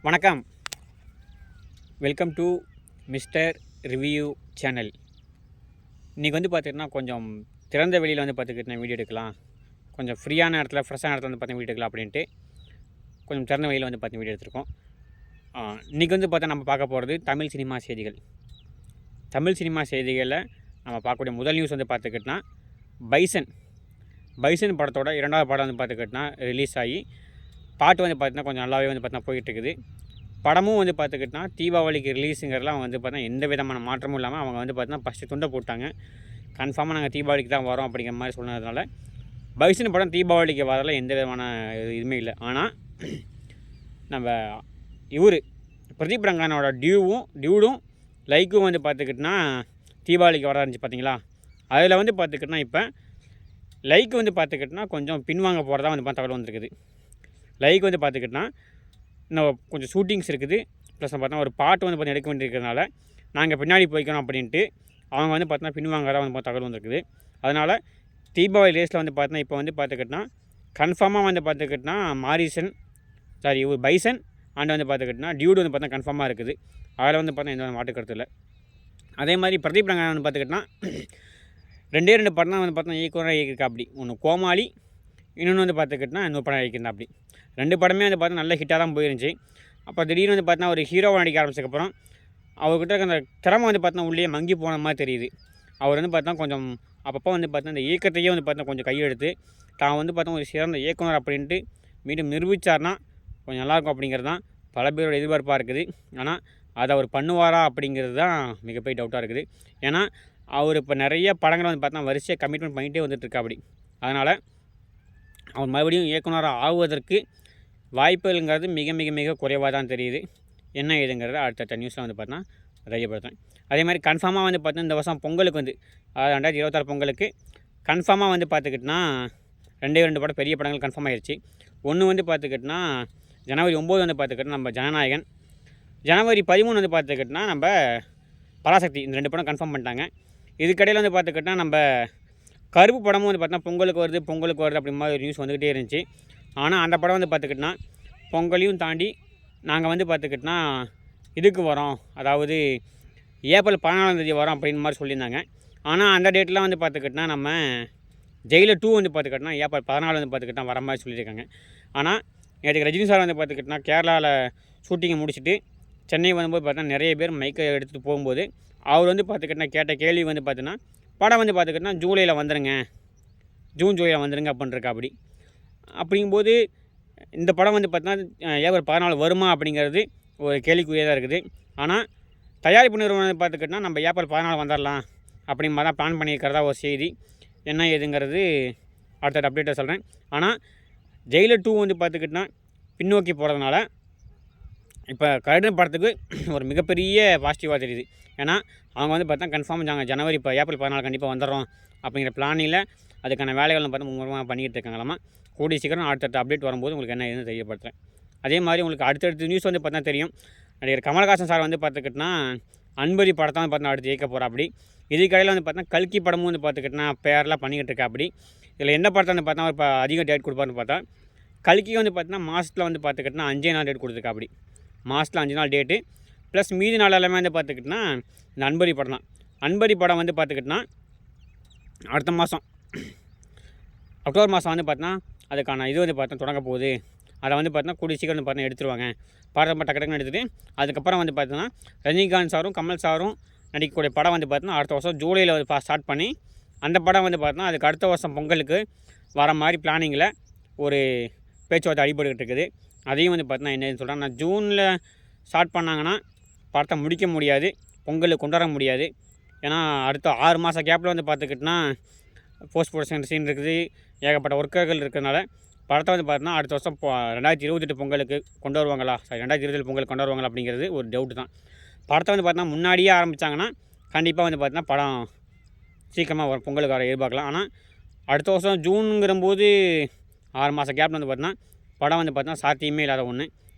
வணக்கம். Welcome to mister review channel. இன்றைக்கி பார்த்திங்கன்னா கொஞ்சம் திறந்த வெளியில் பார்த்துக்கிட்டு நான் வீடியோ எடுக்கலாம், கொஞ்சம் ஃப்ரீயான இடத்துல ஃப்ரெஷ்ஷான இடத்துல பார்த்தா வீடியோ எடுக்கலாம் அப்படின்ட்டு கொஞ்சம் திறந்த வெளியில் பார்த்து வீடியோ எடுத்திருக்கோம். இன்றைக்கி பார்த்தா நம்ம பார்க்க போகிறது தமிழ் சினிமா செய்திகள். தமிழ் சினிமா செய்திகளில் நம்ம பார்க்கக்கூடிய முதல் நியூஸ் பார்த்துக்கிட்டோன்னா பைசன் படத்தோட இரண்டாவது படம் பார்த்துக்கிட்டோன்னா ரிலீஸ் ஆகி பாட்டு பார்த்திங்கன்னா கொஞ்சம் நல்லாவே பார்த்தா போயிட்டுருக்குது. படமும் பார்த்துக்கிட்டோன்னா தீபாவளிக்கு ரிலீஸுங்கிறதுலாம் பார்த்தா எந்த விதமான மாற்றமும் இல்லாமல் அவங்க பார்த்தீங்கன்னா ஃபஸ்ட்டு துண்டை போட்டாங்க. கன்ஃபார்மாக நாங்கள் தீபாவளிக்கு தான் வரோம் அப்படிங்கிற மாதிரி சொன்னதுனால பைசன் படம் தீபாவளிக்கு வரல எந்த விதமான இதுவுமே இல்லை. ஆனால் நம்ம பிரதீப் ரங்கனோட டியூடும் லைக்கும் பார்த்துக்கிட்டோன்னா தீபாவளிக்கு வர இருந்துச்சு பார்த்தீங்களா. அதில் பார்த்துக்கிட்டோன்னா இப்போ லைக் பார்த்துக்கிட்டோன்னா கொஞ்சம் பின்வாங்க போகிறதா பார்த்து தகவல் வந்துருக்குது. லைக் பார்த்துக்கிட்டோன்னா இன்னும் கொஞ்சம் ஷூட்டிங்ஸ் இருக்குது, ப்ளஸ் பார்த்தா ஒரு பாட்டு பார்த்தா எடுக்க வேண்டியிருக்கிறதுனால நாங்கள் பின்னாடி போய்க்கணும் அப்படின்ட்டு அவங்க பார்த்தீங்கன்னா பின்வாங்கதான் தகவல் வந்துருக்குது. அதனால் தீபாவளி ரேஸில் பார்த்தீங்கன்னா இப்போ பார்த்துக்கிட்டோன்னா கன்ஃபார்மாக பார்த்துக்கிட்டோன்னா பைசன் அண்ட் பார்த்துக்கிட்டோன்னா டியூடு பார்த்தா கன்ஃபார்மாக இருக்குது. அதில் பார்த்தா எந்த மாட்டு கருத்து இல்லை. அதே மாதிரி பிரதீப் ரங்கன் பார்த்துக்கிட்டோன்னா ரெண்டு படம் தான் பார்த்தா இயக்குனராக இயக்கியிருக்கா. அப்படி ஒன்று கோமாளி, இன்னொன்று பார்த்துக்கிட்டோன்னா இன்னொரு படம் இயக்கியிருந்தா. அப்படி ரெண்டு படமே பார்த்தா நல்ல ஹிட்டாக தான் போயிருந்துச்சு. அப்போ திடீர்னு பார்த்தீங்கன்னா ஒரு ஹீரோவை நடிக்க ஆரம்பிச்சதுக்கப்புறம் அவர்கிட்ட அந்த திறமை பார்த்தீங்கன்னா உள்ளே மங்கி போன மாதிரி தெரியுது. அவர் பார்த்தா கொஞ்சம் அப்பப்போ பார்த்தா இந்த இயக்கத்தையே பார்த்தா கொஞ்சம் கையெடுத்து தான் பார்த்தா ஒரு சிறந்த இயக்குனர் அப்படின்ட்டு மீண்டும் நிரூபித்தார்னா கொஞ்சம் நல்லாயிருக்கும் அப்படிங்கிறது தான் பல பேரோட எதிர்பார்ப்பாக இருக்குது. ஆனால் அதை அவர் பண்ணுவாரா அப்படிங்கிறது தான் மிகப்பெரிய டவுட்டாக இருக்குது. ஏன்னா அவர் இப்போ நிறைய படங்களை பார்த்தா வரிசையாக கமிட்மெண்ட் பண்ணிகிட்டே வந்துட்டுருக்கா. அப்படி அதனால் அவர் மறுபடியும் இயக்குனராக ஆகுவதற்கு வாய்ப்புகள்ங்கிறது மிக மிக மிக குறைவாக தான் தெரியுது. என்ன ஏதுங்கிறத அடுத்த நியூஸில் பார்த்தா தெரியப்படுத்துகிறேன். அதே மாதிரி கன்ஃபார்மாக பார்த்தா இந்த வருஷம் பொங்கலுக்கு அதாவது 2026 பொங்கலுக்கு கன்ஃபார்மாக பார்த்துக்கிட்டோன்னா ரெண்டு படம் பெரிய படங்கள் கன்ஃபார்ம் ஆகிடுச்சு. ஒன்று பார்த்துக்கிட்டோன்னா ஜனவரி 9 பார்த்துக்கிட்டோன்னா நம்ம ஜனநாயகன், ஜனவரி 13 பார்த்துக்கிட்டோன்னா நம்ம பராசக்தி. இந்த 2 படம் கன்ஃபார்ம் பண்ணிட்டாங்க. இதுக்கடையில் பார்த்துக்கிட்டோன்னா நம்ம கருப்பு படமும் பார்த்தா பொங்கலுக்கு வருது அப்படி மாதிரி ஒரு நியூஸ் வந்துக்கிட்டே இருந்துச்சு. ஆனால் அந்த படம் பார்த்துக்கிட்டோன்னா பொங்கலையும் தாண்டி நாங்கள் பார்த்துக்கிட்டோன்னா இதுக்கு வரோம், அதாவது ஏப்ரல் 14 வரோம் அப்படின்னு மாதிரி சொல்லியிருந்தாங்க. ஆனால் அந்த டேட்லாம் பார்த்துக்கிட்டோன்னா நம்ம ஜெயிலர் 2 பார்த்துக்கிட்டோன்னா ஏப்ரல் 14 பார்த்துக்கிட்டோன்னா வர மாதிரி சொல்லியிருக்காங்க. ஆனால் நேற்றுக்கு ரஜினி சார் பார்த்துக்கிட்டோன்னா கேரளாவில் ஷூட்டிங்கை முடிச்சுட்டு சென்னை வரும்போது பார்த்தா நிறைய பேர் மைக்கை எடுத்துகிட்டு போகும்போது அவர் பார்த்துக்கிட்டோன்னா கேட்ட கேள்வி பார்த்தீங்கன்னா படம் பார்த்துக்கிட்டோன்னா ஜூன் ஜூலையில் வந்துடுங்க அப்படின்ட்டுருக்கா. அப்படிங்கும்போது இந்த படம் பார்த்தீங்கன்னா ஏப்ரல் 14 வருமா அப்படிங்கிறது ஒரு கேள்விக்குறியாக தான் இருக்குது. ஆனால் தயாரிப்பு நிறுவனம் பார்த்துக்கிட்டோன்னா நம்ம ஏப்ரல் 14 வந்துடலாம் அப்படிங்கிற மாதிரி தான் பிளான் பண்ணியிருக்கிறதா ஒரு செய்தி. என்ன ஏதுங்கிறது அடுத்த அப்டேட்டாக சொல்கிறேன். ஆனால் ஜெயிலர் 2 பார்த்துக்கிட்டோன்னா பின்னோக்கி போகிறதுனால இப்போ கருடன் படத்துக்கு ஒரு மிகப்பெரிய பாசிட்டிவாக தெரியுது. ஏன்னா அவங்க பார்த்தா கன்ஃபார்ம் ஜனவரி ஏப்ரல் 14 கண்டிப்பாக வந்துடுறோம் அப்படிங்கிற பிளானில் அதுக்கான வேலைகள் பார்த்தா மும்முரமாக பண்ணிக்கிட்டு இருக்காங்களாமா. கூடிய சீக்கிரம் அடுத்த அப்டேட் வரும்போது உங்களுக்கு என்ன ஏதுன்னு தெரியப்படுத்துகிறேன். அதே மாதிரி உங்களுக்கு அடுத்தடுத்த நியூஸ் பார்த்தா தெரியும். நடிகர் கமல்ஹாசன் சார் பார்த்துக்கிட்டோன்னா அன்பரி படத்தை பார்த்தா அடுத்து இயக்க போகிறா. அப்படி இதுக்கடையில் பார்த்தா கல்கி படமும் பார்த்துக்கிட்டோன்னா பேரெலாம் பண்ணிக்கிட்டு இருக்கா. அப்படி இதில் எந்த படத்தை பார்த்தா இப்போ அதிக டேட் கொடுப்பாருன்னு பார்த்தா கல்கி பார்த்தீங்கன்னா மாதத்தில் பார்த்துக்கிட்டோன்னா 5 நாள் டேட் கொடுத்துருக்கா. அப்படி மாதத்தில் 5 நாள் டேட்டு ப்ளஸ் மீதி நாள் எல்லாமே பார்த்துக்கிட்டோன்னா இந்த அன்பரி படம் தான். அன்பரி படம் பார்த்துக்கிட்டோன்னா அடுத்த மாதம் அக்டோபர் மாதம் பார்த்தீங்கன்னா அதுக்கான இது பார்த்தா தொடங்க போகுது. அதை பார்த்தீங்கன்னா கூடிய சீக்கிரம் பார்த்தா எடுத்துருவாங்க. படம் டக்கு எடுத்துகிட்டு அதுக்கப்புறம் பார்த்தீங்கன்னா ரஜினிகாந்த் சாரும் கமல் சாரும் நடிக்கக்கூடிய படம் பார்த்தீங்கன்னா அடுத்த வருஷம் ஜூலையில் ஸ்டார்ட் பண்ணி அந்த படம் பார்த்தீங்கன்னா அதுக்கு அடுத்த வருஷம் பொங்கலுக்கு வர மாதிரி பிளானிங்கில் ஒரு பேச்சுவார்த்தை அடிபட்டுக்கிட்டு இருக்குது. அதையும் பார்த்தீங்கன்னா என்னன்னு சொல்கிறாங்க, நான் ஜூனில் ஸ்டார்ட் பண்ணாங்கன்னா படத்தை முடிக்க முடியாது, பொங்கலுக்கு கொண்டாட முடியாது. ஏன்னா அடுத்த 6 மாத கேப்பில் பார்த்துக்கிட்டோன்னா போஸ்ட் ப்ரொடக்ஷன் சீன் இருக்குது, ஏகப்பட்ட ஒர்க்கர்கள் இருக்கிறதுனால படத்தை பார்த்தீங்கன்னா அடுத்த வருஷம் 2028 பொங்கலுக்கு கொண்டு வருவாங்களா 2027 பொங்கலுக்கு கொண்டு வருவாங்களா அப்படிங்கிறது ஒரு டவுட்டு தான். படத்தை பார்த்தீங்கன்னா முன்னாடியே ஆரம்பித்தாங்கன்னா கண்டிப்பாக பார்த்தீங்கன்னா படம் சீக்கிரமாக ஒரு பொங்கலுக்கு வர எதிர்பார்க்கலாம். ஆனால் அடுத்த வருஷம் ஜூனுங்கிறம்போது 6 மாத கேப்பில் பார்த்தீங்கன்னா படம் பார்த்தீங்கன்னா சாத்தியமே இல்லாத ஒன்று.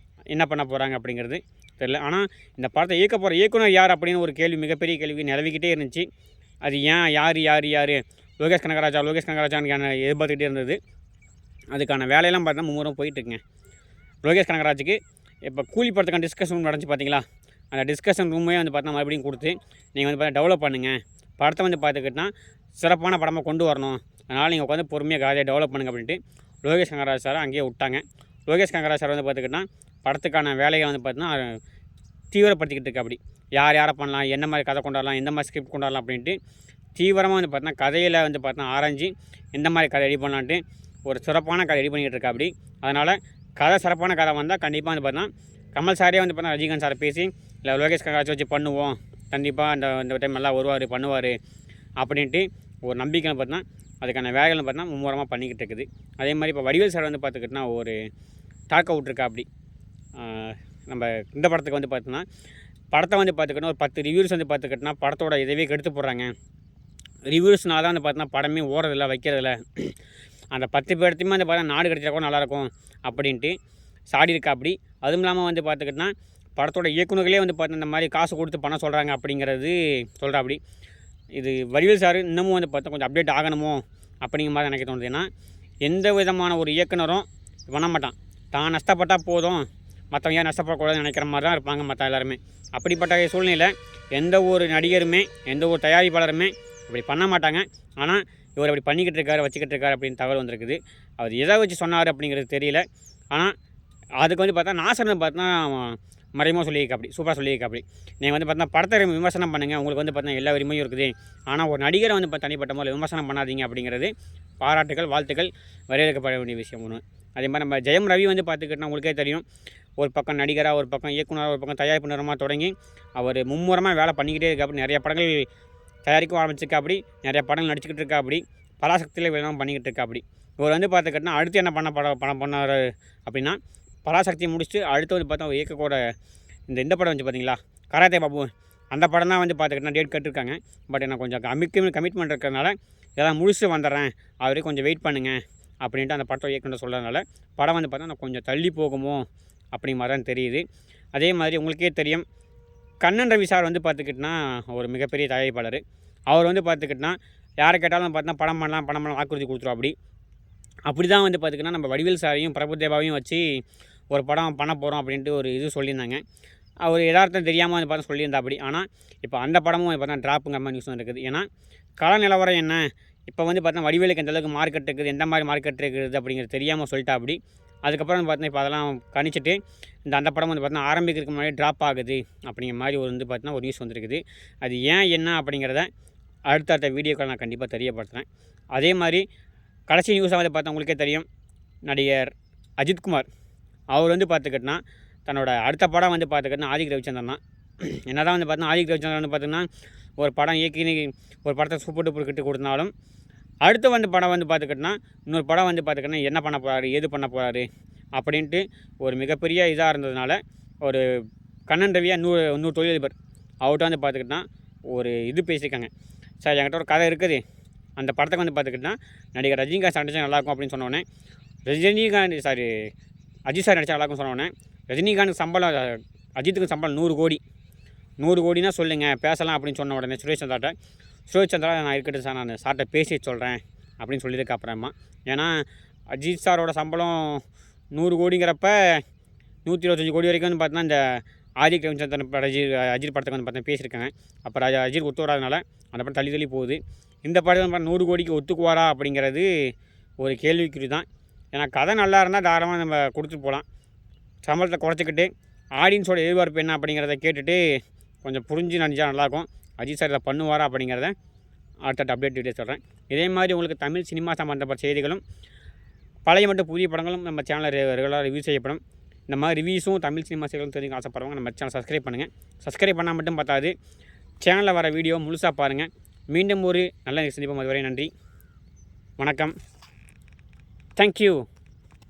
என்ன பண்ண போகிறாங்க அப்படிங்கிறது தெரியல. ஆனால் இந்த படத்தை இயக்க போகிற இயக்குனர் யார் அப்படின்னு ஒரு கேள்வி, மிகப்பெரிய கேள்வி நிலவிக்கிட்டே இருந்துச்சு. அது ஏன் யார் லோகேஷ் கனகராஜான்னு எதிர்பார்த்துக்கிட்டே இருந்தது. அதுக்கான வேலையெல்லாம் பார்த்தா மும்முரம் போயிட்டுருக்குங்க. லோகேஷ் கனகராஜுக்கு இப்போ கூலி படத்துக்கான டிஸ்கஷன் ரூம் நடந்துச்சு பார்த்தீங்களா, அந்த டிஸ்கஷன் ரூமே வந்து பார்த்தா மறுபடியும் கொடுத்து நீங்கள் வந்து பார்த்தா டெவலப் பண்ணுங்கள், படத்தை வந்து பார்த்துக்கிட்டா சிறப்பான படமாக கொண்டு வரணும், அதனால் நீங்கள் உட்காந்து பொறுமையாக காலியாக டெவலப் பண்ணுங்க அப்படின்ட்டு லோகேஷ் கனகராஜ் சாரை அங்கேயே விட்டாங்க. லோகேஷ் கனகராஜ் சார் வந்து பார்த்துக்கிட்டா படத்துக்கான வேலையை வந்து பார்த்தீங்கன்னா தீவிரப்படுத்திக்கிட்டு இருக்கு. அப்படி யார் யாரை பண்ணலாம், என்ன மாதிரி கதை கொண்டாடலாம், எந்த மாதிரி ஸ்கிரிப்ட் கொண்டாடலாம் அப்படின்ட்டு தீவிரமாக வந்து பார்த்தீங்கன்னா கதையில் வந்து பார்த்தீங்கன்னா ஆராய்ஞ்சு எந்த மாதிரி கதை ரெடி பண்ணலான்ட்டு ஒரு சிறப்பான கதை ரெடி பண்ணிக்கிட்டு இருக்கா. அப்படி அதனால் கதை சிறப்பான கதை வந்தால் கண்டிப்பாக வந்து பார்த்தீங்கன்னா கமல் சாரே வந்து பார்த்தீங்கன்னா ரஜினிகாந்த் சாரை பேசி இல்லை லோகேஷ் கனகராஜ் வச்சு பண்ணுவோம், கண்டிப்பாக இந்த டைம் நல்லா வருவார் பண்ணுவார் அப்படின்ட்டு ஒரு நம்பிக்கை பார்த்தீங்கன்னா அதுக்கான வேலைகள் பார்த்தீங்கன்னா மும்முரமாக பண்ணிக்கிட்டு இருக்குது. அதே மாதிரி இப்போ வடிவேல் சார் வந்து பார்த்துக்கிட்டோன்னா ஒரு டாக் அவுட் இருக்கா. அப்படி நம்ம இந்த படத்துக்கு வந்து பார்த்தோன்னா படத்தை வந்து பார்த்துக்கிட்டோன்னா ஒரு 10 ரிவ்யூஸ் வந்து பார்த்துக்கிட்டோன்னா படத்தோட இதவே கெடுத்து போடுறாங்க. ரிவ்யூஸ்னால் தான் வந்து பார்த்தோன்னா படமே ஓடுறதில்ல வைக்கிறதில்ல, அந்த 10 பேர்த்தையுமே வந்து பார்த்தா நாடு கிடைச்சா கூட நல்லாயிருக்கும் அப்படின்ட்டு சாடி இருக்கா. அப்படி அதுவும் இல்லாமல் வந்து பார்த்துக்கிட்டோன்னா படத்தோட இயக்குநர்களே வந்து பார்த்தா இந்த மாதிரி காசு கொடுத்து பண்ண சொல்கிறாங்க அப்படிங்கிறது சொல்கிறா. அப்படி இது வடிவேல் சார் இன்னமும் வந்து பார்த்தா கொஞ்சம் அப்டேட் ஆகணுமோ அப்படிங்கிற மாதிரி எனக்கு தோணுது. ஏன்னா எந்த விதமான ஒரு இயக்குனரும் பண்ண மாட்டான், தான் நஷ்டப்பட்டால் போதும் மற்றவங்க ஏன் நஷ்டப்படக்கூடாதுன்னு நினைக்கிற மாதிரி தான் இருப்பாங்க மற்ற எல்லாருமே. அப்படிப்பட்ட சூழ்நிலையில் எந்த ஒரு நடிகருமே எந்த ஒரு தயாரிப்பாளருமே அப்படி பண்ண மாட்டாங்க. ஆனால் இவர் அப்படி பண்ணிக்கிட்டு இருக்காரு வச்சுக்கிட்டு இருக்காரு அப்படின்னு தகவல் வந்திருக்குது. அவர் எதை வச்சு சொன்னார் அப்படிங்கிறது தெரியல. ஆனால் அதுக்கு வந்து பார்த்தா நாசர்னு பார்த்தா மறைமுகமாக சொல்லியிருக்கா. அப்படி சூப்பராக சொல்லியிருக்கா. அப்படி நீங்கள் வந்து பார்த்தா படத்தை விமர்சனம் பண்ணுங்கள், உங்களுக்கு வந்து பார்த்தா எல்லா உரிமையும் இருக்குது, ஆனால் ஒரு நடிகரை வந்து தனிப்பட்ட முறையில் விமர்சனம் பண்ணாதீங்க அப்படிங்கிறது பாராட்டுகள் வாழ்த்துக்கள் வரவேற்கப்பட வேண்டிய விஷயம் ஒன்று. அதே மாதிரி நம்ம ஜெயம் ரவி வந்து பார்த்துக்கிட்டோன்னா உங்களுக்கே தெரியும், ஒரு பக்கம் நடிகராக ஒரு பக்கம் இயக்குனராக ஒரு பக்கம் தயாரிப்பு நிறுவனமாக தொடங்கி அவர் மும்முரமாக வேலை பண்ணிக்கிட்டே இருக்கா. அப்படி நிறைய படங்கள் தயாரிக்க ஆரம்பிச்சிருக்கா. அப்படி நிறைய படங்கள் நடிச்சுக்கிட்டு இருக்கா. அப்படி பராசக்தியில் வேணும் பண்ணிக்கிட்டு இருக்கா. அப்படி இவர் வந்து பார்த்துக்கிட்டோன்னா அடுத்து என்ன படம் பண்ணார் அப்படின்னா பராசக்தியை முடிச்சுட்டு அடுத்து வந்து பார்த்தா இயக்கக்கூட இந்த படம் வந்து பார்த்தீங்களா கராத்தே பாபு, அந்த படம் தான் வந்து பார்த்துக்கிட்டா டேட் கட்டிருக்காங்க. பட் எனக்கு கொஞ்சம் கமிட்மெண்ட் இருக்கிறதுனால இதெல்லாம் முடிச்சுட்டு வந்துடுறேன், அவரே கொஞ்சம் வெயிட் பண்ணுங்கள் அப்படின்ட்டு அந்த படத்தை இயக்குனர் சொல்கிறதுனால படம் வந்து பார்த்தா நான் கொஞ்சம் தள்ளி போகுமோ அப்படிங்கிற மாதிரி தான் தெரியுது. அதே மாதிரி உங்களுக்கே தெரியும், கண்ணன் ரவி சார் வந்து பார்த்துக்கிட்டோன்னா ஒரு மிகப்பெரிய தயாரிப்பாளர். அவர் வந்து பார்த்துக்கிட்டோன்னா யாரை கேட்டாலும் பார்த்தா படம் பண்ணலாம் வாக்குறுதி கொடுத்துரும். அப்படி தான் வந்து பார்த்திங்கன்னா நம்ம வடிவேல் சாரையும் பிரபுதேவாவையும் வச்சு ஒரு படம் பண்ண போகிறோம் அப்படின்ட்டு ஒரு இது சொல்லியிருந்தாங்க. அவர் எதார்த்தம் தெரியாமல் வந்து பார்த்தா சொல்லியிருந்தா. அப்படி ஆனால் இப்போ அந்த படமும் பார்த்தா ட்ராப்புங்கிற மாதிரி நியூஸ் இருக்குது. ஏன்னா கள நிலவரம் என்ன, இப்போ வந்து பார்த்தா வடிவேலுக்கு எந்த அளவுக்கு மார்க்கெட் இருக்குது, எந்த மாதிரி மார்க்கெட் இருக்குது அப்படிங்கிறது தெரியாமல் சொல்லிட்டா. அப்படி அதுக்கப்புறம் பார்த்தீங்கன்னா இப்போ அதெல்லாம் கணிச்சிட்டு அந்த படம் வந்து பார்த்தீங்கன்னா ஆரம்பிக்கிறதுக்கு முன்னாடி ட்ராப் ஆகுது அப்படிங்கிற மாதிரி ஒரு வந்து பார்த்தீங்கன்னா ஒரு நியூஸ் வந்துருக்குது. அது ஏன் என்ன அப்படிங்கிறத அடுத்த வீடியோக்கள் நான் கண்டிப்பாக தெரியப்படுத்துகிறேன். அதே மாதிரி கடைசி நியூஸாக வந்து பார்த்தா உங்களுக்கே தெரியும், நடிகர் அஜித்குமார் அவர் வந்து பார்த்துக்கிட்டனா தன்னோட அடுத்த படம் வந்து பார்த்துக்கிட்டனா ஆதிக் ரவிச்சந்திரன் தான். என்ன தான் வந்து பார்த்தீங்கன்னா ஆதிக் ரவிச்சந்திரன் வந்து பார்த்திங்கன்னா ஒரு படம் இயக்கி ஒரு படத்தை சூப்பர் டூப்பர் கிட்டு கொடுத்தாலும் அடுத்து வந்து படம் வந்து பார்த்துக்கிட்டனா இன்னொரு படம் வந்து பார்த்துக்கிட்டனா என்ன பண்ண போகிறாரு ஏது பண்ண போகிறாரு அப்படின்ட்டு ஒரு மிகப்பெரிய இதாக இருந்ததுனால ஒரு கண்ணன் ரவியா இன்னொரு தொழிலதிபர் அவர்கிட்ட வந்து பார்த்துக்கிட்டனா ஒரு இது பேசியிருக்காங்க. சார் என்கிட்ட ஒரு கதை இருக்குது, அந்த படத்துக்கு வந்து பார்த்துக்கிட்டனா நடிகர் ரஜினிகாந்த் நடிச்சா நல்லாயிருக்கும் அப்படின்னு சொன்னோடனே அஜித் சார் நடிச்சா நல்லாயிருக்கும் சொன்னோடனே ரஜினிகாந்த் சம்பளம் அஜித்துக்கு சம்பளம் 100 கோடினா சொல்லுங்கள் பேசலாம் அப்படின்னு சொன்ன உடனே சுரேஷ் சந்திரா நான் இருக்கட்டும் சார் நான் சார்கிட்ட பேசி சொல்கிறேன் அப்படின்னு சொல்லியிருக்க. அப்புறமா ஏன்னா அஜித் சாரோட சம்பளம் 100 கோடிங்கிறப்ப 125 கோடி வரைக்கும் வந்து பார்த்தீங்கன்னா இந்த ஆதிக் ரவிச்சந்திரன் அஜித் படத்துக்கு வந்து பார்த்தா பேசியிருக்காங்க. அப்புறம் அஜித் ஒத்து வராதனால அந்த படம் தள்ளி போகுது. இந்த படம் 100 கோடிக்கு ஒத்துக்குவாரா அப்படிங்கிறது ஒரு கேள்விக்குறி தான். ஏன்னா கதை நல்லா இருந்தால் தாராளமாக நம்ம கொடுத்துட்டு போகலாம். சம்பளத்தை குறைச்சிக்கிட்டு ஆடியன்ஸோட எதிர்பார்ப்பு என்ன அப்படிங்கிறத கேட்டுட்டு கொஞ்சம் புரிஞ்சு நடிச்சா நல்லாயிருக்கும். அஜித் சார் இதை பண்ணுவாரா அப்படிங்கிறத அடுத்த அப்டேட் வீடியோ சொல்கிறேன். இதே மாதிரி உங்களுக்கு தமிழ் சினிமா சம்மந்தப்பட்ட செய்திகளும் பழைய மற்றும் புதிய படங்களும் நம்ம சேனலில் ரெகுலராக ரிவ்யூ செய்யப்படும். இந்த மாதிரி ரிவ்யூஸும் தமிழ் சினிமா செய்திகளும் தெரிஞ்சுக்க ஆசைப்படுறவங்க நம்ம சேனல் சப்ஸ்கிரைப் பண்ணுங்கள். சப்ஸ்கிரைப் பண்ணால் மட்டும் பார்த்தாது, சேனலில் வர வீடியோ முழுசாக பாருங்கள். மீண்டும் ஒரு நல்ல சந்திப்போம். அதுவரை நன்றி, வணக்கம், தேங்க்யூ.